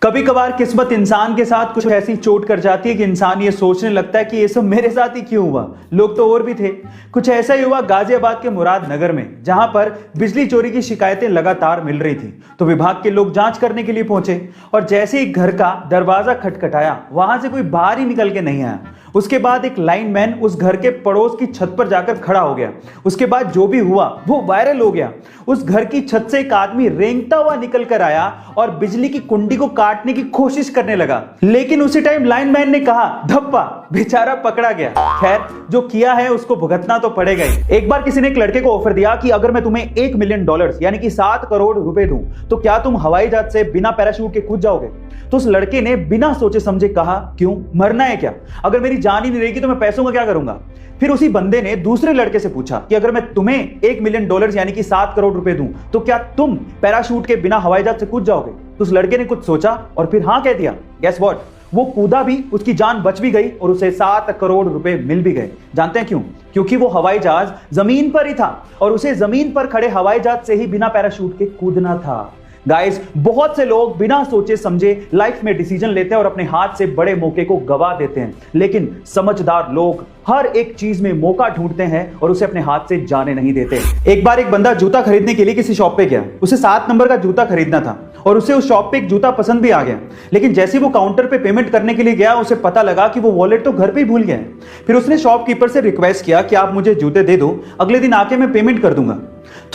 कभी कभार किस्मत इंसान के साथ कुछ ऐसी चोट कर जाती है कि इंसान ये सोचने लगता है कि ये सब मेरे साथ ही क्यों हुआ, लोग तो और भी थे। कुछ ऐसा ही हुआ गाजियाबाद के मुराद नगर में, जहां पर बिजली चोरी की शिकायतें लगातार मिल रही थी। तो विभाग के लोग जांच करने के लिए पहुंचे और जैसे ही घर का दरवाजा खटखटाया, वहां से कोई बाहर ही निकल के नहीं आया। उसके बाद एक लाइनमैन उस घर के पड़ोस की छत पर जाकर खड़ा हो गया। उसके बाद जो भी हुआ वो वायरल हो गया। उस घर की छत से एक आदमी रेंगता हुआ निकल कर आया और बिजली की कुंडी को काटने की कोशिश करने लगा, लेकिन उसी टाइम लाइनमैन ने कहा धप्पा, बेचारा पकड़ा गया। खैर, जो किया है उसको भुगतना तो पड़ेगा ही। एक बार किसी ने एक लड़के को ऑफर दिया कि अगर मैं तुम्हें $1 मिलियन यानी कि 7 करोड़ रुपए दूं तो क्या तुम हवाई जहाज से बिना पैराशूट के कूद जाओगे? तो उस लड़के ने बिना सोचे समझे कहा, क्यों, मरना है क्या? अगर मेरी जान ही नहीं रहेगी तो मैं पैसों का क्या करूंगा? फिर उसी बंदे ने दूसरे लड़के से पूछा कि अगर मैं तुम्हें $1 मिलियन यानी कि 7 करोड़ रुपए दूं तो क्या तुम पैराशूट के बिना हवाई जहाज से कूद जाओगे? तो उस लड़के ने कुछ सोचा और फिर हाँ कह दिया। गेस व्हाट, वो कूदा भी, उसकी जान बच भी गई और उसे 7 करोड़ रुपए मिल भी गए। जानते हैं क्यों? क्योंकि वो हवाई जहाज जमीन पर ही था और उसे जमीन पर खड़े हवाई जहाज से ही बिना पैराशूट के कूदना था। गाइस, बहुत से लोग बिना सोचे समझे लाइफ में डिसीजन लेते हैं और अपने हाथ से बड़े मौके को गवा देते हैं, लेकिन समझदार लोग हर एक चीज में मौका ढूंढते हैं और उसे अपने हाथ से जाने नहीं देते। एक बार एक बंदा जूता खरीदने के लिए किसी शॉप पे गया। उसे 7 नंबर का जूता खरीदना था और उसे उस शॉप पे एक जूता पसंद भी आ गया, लेकिन जैसे वो काउंटर पे पेमेंट करने के लिए गया, उसे पता लगा कि वो वॉलेट तो घर पे ही भूल गया है। फिर उसने शॉपकीपर से रिक्वेस्ट किया कि आप मुझे जूते दे दो, अगले दिन आके मैं पेमेंट कर दूंगा।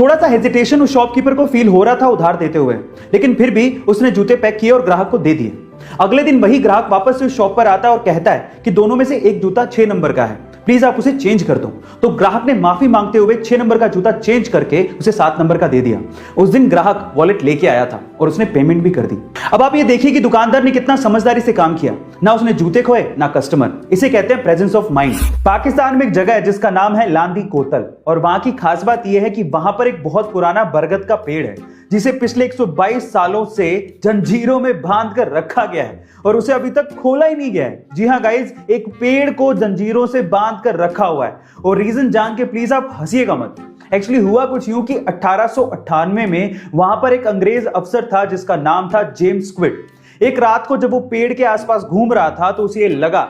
थोड़ा सा हेजिटेशन उस शॉपकीपर को फील हो रहा था उधार देते हुए, लेकिन फिर भी उसने जूते पैक किए और ग्राहक को दे दिए। अगले दिन वही ग्राहक वापस से उस शॉप पर आता है और कहता है कि दोनों में से एक जूता 6 नंबर का है, प्लीज आप उसे चेंज कर दो। तो ग्राहक ने माफी मांगते हुए 6 नंबर का जूता चेंज करके उसे 7 नंबर का दे दिया। उस दिन ग्राहक वॉलेट लेके आया था और उसने पेमेंट भी कर दी। अब आप ये देखिए कि दुकानदार ने कितना समझदारी से काम किया, ना उसने जूते खोए ना कस्टमर। इसे कहते हैं प्रेजेंस ऑफ माइंड। पाकिस्तान में एक जगह है जिसका नाम है लांदी कोतल, और वहां की खास बात यह है कि वहां पर एक बहुत पुराना बरगद का पेड़ है जिसे पिछले 122 सालों से जंजीरों में बांध कर रखा गया है और उसे अभी तक खोला ही नहीं गया है। जी हाँ गाइज, एक पेड़ को जंजीरों से बांध कर रखा हुआ है, और रीजन जान के प्लीज आप हंसिएगा मत। एक्चुअली हुआ कुछ यूं कि 1898 में वहां पर एक अंग्रेज अफसर था जिसका नाम था जेम्स क्विड। एक रात को जब वो पेड़ के आसपास घूम रहा था तो उसे लगा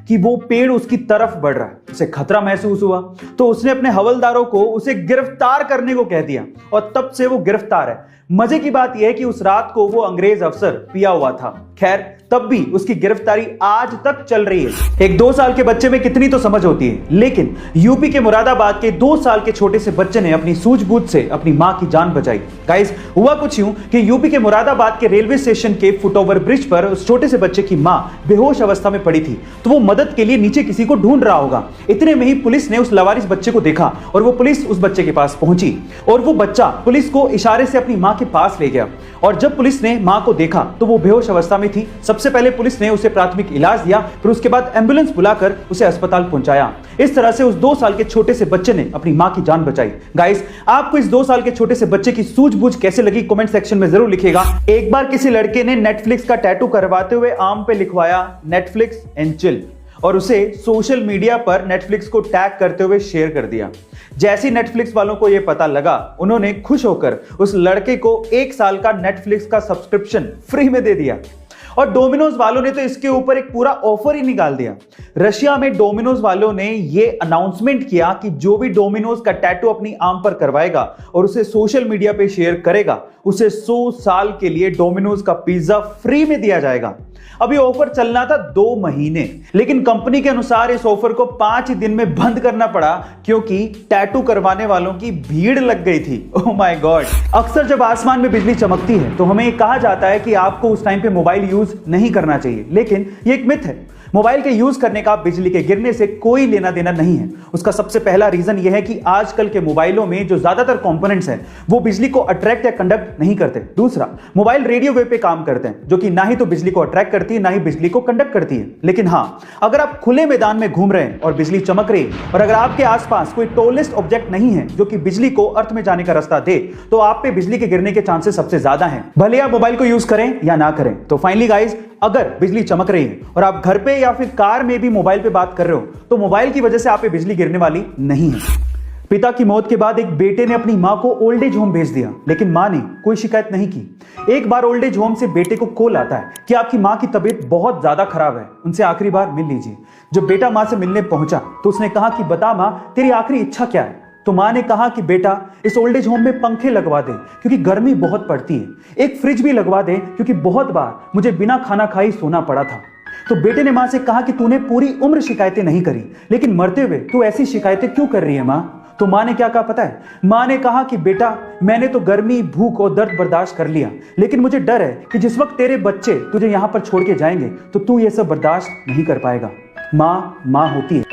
कि वो पेड़ उसकी तरफ बढ़ रहा है। उसे खतरा महसूस हुआ तो उसने अपने हवलदारों को उसे गिरफ्तार करने को कह दिया और तब से वो गिरफ्तार है। मजे की बात यह है कि उस रात को वो अंग्रेज अफसर पिया हुआ था। खैर, तब भी उसकी गिरफ्तारी आज तक चल रही है। एक 2 साल के बच्चे में कितनी तो समझ होती है, लेकिन यूपी के मुरादाबाद के 2 साल के छोटे से बच्चे ने अपनी सूझबूझ से अपनी मां की जान बचाई। गाइस, हुआ कुछ यूं कि यूपी के मुरादाबाद के रेलवे स्टेशन के फुटओवर ब्रिज पर उस छोटे से बच्चे की मां बेहोश अवस्था में पड़ी थी, तो वो मदद के लिए नीचे किसी को ढूंढ रहा होगा। इतने में ही पुलिस ने उस लवारिस बच्चे को देखा और वो पुलिस उस बच्चे के पास पहुंची और वो बच्चा पुलिस को इशारे से अपनी मां के पास ले गया। और जब पुलिस ने मां को देखा तो वो बेहोश अवस्था में थी। सबसे पहले पुलिस ने उसे प्राथमिक इलाज दिया, फिर उसके बाद एम्बुलेंस बुलाकर उसे अस्पताल पहुंचाया। इस तरह से उस 2 साल के छोटे से बच्चे ने अपनी मां की जान बचाई। गाइस, आपको इस 2 साल के छोटे से बच्चे की सूझबूझ कैसे लगी कमेंट सेक्शन में जरूर लिखिएगा। एक बार किसी लड़के ने नेटफ्लिक्स का टैटू करवाते हुए आर्म पे लिखवाया नेटफ्लिक्स एंड चिल और उसे सोशल मीडिया पर नेटफ्लिक्स को टैग करते हुए शेयर कर दिया। जैसे नेटफ्लिक्स वालों को यह पता लगा, उन्होंने खुश होकर उस लड़के को 1 साल का नेटफ्लिक्स का सब्सक्रिप्शन फ्री में दे दिया। और डोमिनोज वालों ने तो इसके ऊपर एक पूरा ऑफर ही निकाल दिया। रशिया में डोमिनोज वालों ने यह अनाउंसमेंट किया कि जो भी डोमिनोज का टैटू अपनी आर्म पर करवाएगा और उसे सोशल मीडिया पे शेयर करेगा, उसे 100 साल के लिए डोमिनोज का पिज्जा फ्री में दिया जाएगा। अब ये ऑफर चलना था 2 महीने, लेकिन कंपनी के अनुसार इस ऑफर को 5 दिन में बंद करना पड़ा क्योंकि टैटू करवाने वालों की भीड़ लग गई थी। Oh my God. अक्सर जब आसमान में बिजली चमकती है तो हमें कहा जाता है कि आपको उस टाइम पे मोबाइल यूज नहीं करना चाहिए, लेकिन ये एक मिथ है। मोबाइल के यूज करने का बिजली के गिरने से कोई लेना देना नहीं है। उसका सबसे पहला रीजन यह है कि आजकल के मोबाइलों में जो ज्यादातर कंपोनेंट्स हैं वो बिजली को अट्रैक्ट या कंडक्ट नहीं करते। दूसरा, मोबाइल रेडियो वेव पे काम करते हैं, जो कि ना ही तो बिजली को अट्रैक्ट करती है ना ही बिजली को कंडक्ट करती है। लेकिन हाँ, अगर आप खुले मैदान में घूम रहे हैं और बिजली चमक रही है और अगर आपके आसपास कोई टॉलेस्ट ऑब्जेक्ट नहीं है जो कि बिजली को अर्थ में जाने का रास्ता दे, तो आप पे बिजली के गिरने के चांसेस सबसे ज्यादा हैं, भले आप मोबाइल को यूज करें या ना करें। तो फाइनली गाइज, अगर बिजली चमक रही है और आप घर पे या फिर कार में भी मोबाइल पे बात कर रहे हो तो मोबाइल की वजह से आप पे बिजली गिरने वाली नहीं है। पिता की मौत के बाद एक बेटे ने अपनी मां को ओल्ड एज होम भेज दिया, लेकिन मां ने कोई शिकायत नहीं की। एक बार ओल्ड एज होम से बेटे को कॉल आता है कि आपकी मां की तबीयत बहुत ज्यादा खराब है, उनसे आखिरी बार मिल लीजिए। जब बेटा मां से मिलने पहुंचा तो उसने कहा कि बता मां, तेरी आखिरी इच्छा क्या है? तो मां ने कहा कि बेटा, इस ओल्ड एज होम में पंखे लगवा दे क्योंकि गर्मी बहुत पड़ती है। एक फ्रिज भी लगवा दे क्योंकि बहुत बार मुझे बिना खाना खाए सोना पड़ा था। तो बेटे ने मां से कहा कि तूने पूरी उम्र शिकायतें नहीं करी, लेकिन मरते हुए तू ऐसी शिकायतें क्यों कर रही है मां? तो मां ने क्या कहा पता है? मां ने कहा कि बेटा, मैंने तो गर्मी, भूख और दर्द बर्दाश्त कर लिया, लेकिन मुझे डर है कि जिस वक्त तेरे बच्चे तुझे यहां पर छोड़ के जाएंगे तो तू ये सब बर्दाश्त नहीं कर पाएगा। मां होती है,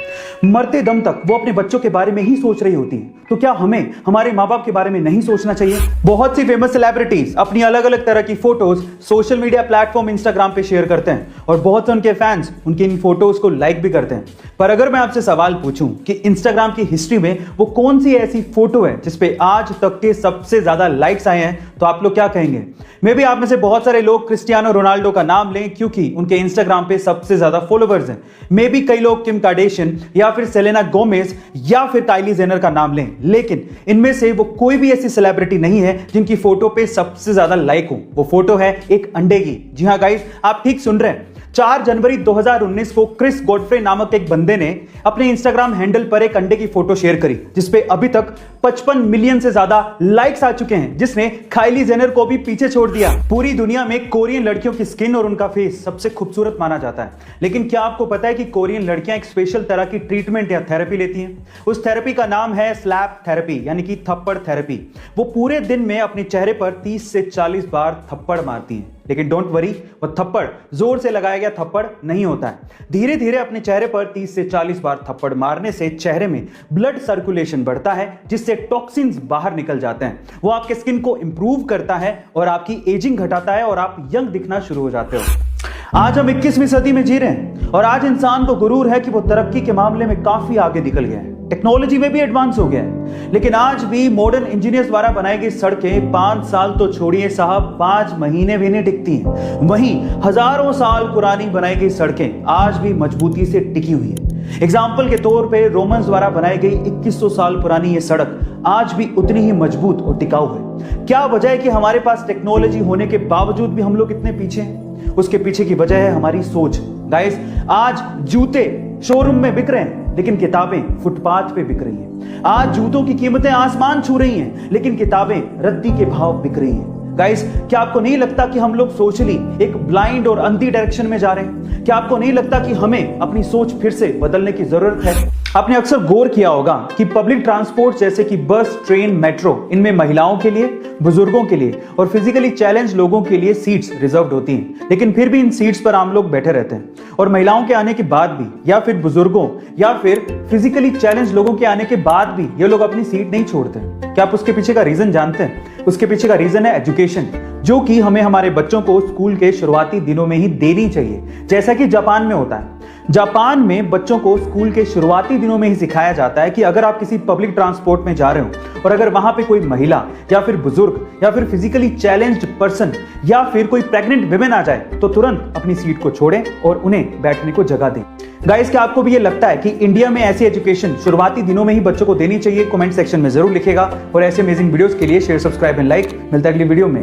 मरते दम तक वो अपने बच्चों के बारे में ही सोच रही होती है। तो क्या हमें हमारे माँ बाप के बारे में नहीं सोचना चाहिए? बहुत सी फेमस सेलिब्रिटीज अपनी अलग अलग तरह की photos social media platform Instagram पे शेयर करते हैं और बहुत से उनके फैंस उनकी इन फोटोज को लाइक भी करते हैं। पर अगर मैं आपसे सवाल पूछूं कि इंस्टाग्राम की हिस्ट्री में वो कौन सी ऐसी फोटो है जिसपे आज तक के सबसे ज्यादा लाइक्स आए हैं, तो आप लोग क्या कहेंगे? मे भी आप में से बहुत सारे लोग क्रिस्टियानो रोनाल्डो का नाम लें क्योंकि उनके इंस्टाग्राम पे सबसे ज्यादा फॉलोवर्स हैं। मे भी कई लोग किम कार्डेशियन या फिर सेलेना गोमेज या फिर काइली जेनर का नाम लें, लेकिन इनमें से वो कोई भी ऐसी सेलिब्रिटी नहीं है जिनकी फोटो पे सबसे ज्यादा लाइक हो। वो फोटो है एक अंडे की। जी हाँ गाइस, आप ठीक सुन रहे हैं। 4 जनवरी 2019 को क्रिस गॉडफ्रे नामक एक बंदे ने अपने इंस्टाग्राम हैंडल पर एक अंडे की फोटो शेयर करी जिसपे अभी तक 55 मिलियन से ज्यादा लाइक्स आ चुके हैं, जिसने काइली जेनर को भी पीछे छोड़ दिया। पूरी दुनिया में कोरियन लड़कियों की स्किन और उनका फेस सबसे खूबसूरत माना जाता है, लेकिन क्या आपको पता है कि कोरियन लड़कियां एक स्पेशल तरह की ट्रीटमेंट या थेरेपी लेती हैं? उस थेरेपी का नाम है स्लैप थेरेपी, यानी कि थप्पड़ थेरेपी। वो पूरे दिन में अपने चेहरे पर 30 से 40 बार थप्पड़ मारती हैं, लेकिन डोंट वरी, वो थप्पड़ जोर से लगाया गया थप्पड़ नहीं होता है। धीरे धीरे अपने चेहरे पर 30 से 40 बार थप्पड़ मारने से चेहरे में ब्लड सर्कुलेशन बढ़ता है, जिससे टॉक्सिन्स बाहर निकल जाते हैं। वो आपके स्किन को इंप्रूव करता है और आपकी एजिंग घटाता है और आप यंग दिखना शुरू हो जाते हो। आज हम 21वीं सदी में जी रहे हैं और आज इंसान को गुरूर है कि वो तरक्की के मामले में काफी आगे निकल गया है, टेक्नोलॉजी में भी एडवांस हो गया है, लेकिन आज भी मॉडर्न इंजीनियर्स द्वारा बनाई गई सड़कें 5 साल तो छोड़िए साहब, 5 महीने भी नहीं टिकती हैं। वहीं हजारों साल पुरानी बनाई गई सड़कें आज भी मजबूती से टिकी हुई है। एग्जाम्पल के तौर पे रोमन्स द्वारा बनाई गई 2100 साल पुरानी ये सड़क आज भी उतनी ही मजबूत और टिकाऊ है। क्या वजह है कि हमारे पास टेक्नोलॉजी होने के बावजूद भी हम लोग इतने पीछे हैं? उसके पीछे की वजह है हमारी सोच। गाइस, आज जूते शोरूम में बिक रहे हैं, लेकिन किताबें फुटपाथ पे बिक रही हैं। आज जूतों की कीमतें आसमान छू रही हैं, लेकिन किताबें रद्दी के भाव बिक रही हैं। गाइस, क्या आपको नहीं लगता कि हम लोग सोशली एक ब्लाइंड और अंधी डायरेक्शन में जा रहे हैं? क्या आपको नहीं लगता कि हमें अपनी सोच फिर से बदलने की जरूरत है? आपने अक्सर गौर किया होगा कि पब्लिक ट्रांसपोर्ट जैसे कि बस, ट्रेन, मेट्रो, इनमें महिलाओं के लिए, बुजुर्गों के लिए और फिजिकली चैलेंज लोगों के लिए सीट्स रिजर्व्ड होती हैं, लेकिन फिर भी इन सीट्स पर आम लोग बैठे रहते हैं। और महिलाओं के आने के बाद भी, या फिर बुजुर्गों या फिर फिजिकली चैलेंज लोगों के आने के बाद भी ये लोग अपनी सीट नहीं छोड़ते। क्या आप उसके पीछे का रीजन जानते हैं? उसके पीछे का रीजन है एजुकेशन, जो कि हमें हमारे बच्चों को स्कूल के शुरुआती दिनों में ही देनी चाहिए, जैसा कि जापान में होता है। जापान में बच्चों को स्कूल के शुरुआती दिनों में ही सिखाया जाता है कि अगर आप किसी पब्लिक ट्रांसपोर्ट में जा रहे हो और अगर वहां पे कोई महिला या फिर बुजुर्ग या फिर फिजिकली चैलेंज्ड पर्सन या फिर कोई प्रेग्नेंट विमेन आ जाए तो तुरंत अपनी सीट को छोड़ें और उन्हें बैठने को जगह दें। गाइस, क्या आपको भी ये लगता है कि इंडिया में ऐसी एजुकेशन शुरुआती दिनों में ही बच्चों को देनी चाहिए? कमेंट सेक्शन में जरूर लिखेगा और ऐसे अमेजिंग वीडियोस के लिए शेयर, सब्सक्राइब एंड लाइक। मिलता है अगली वीडियो में।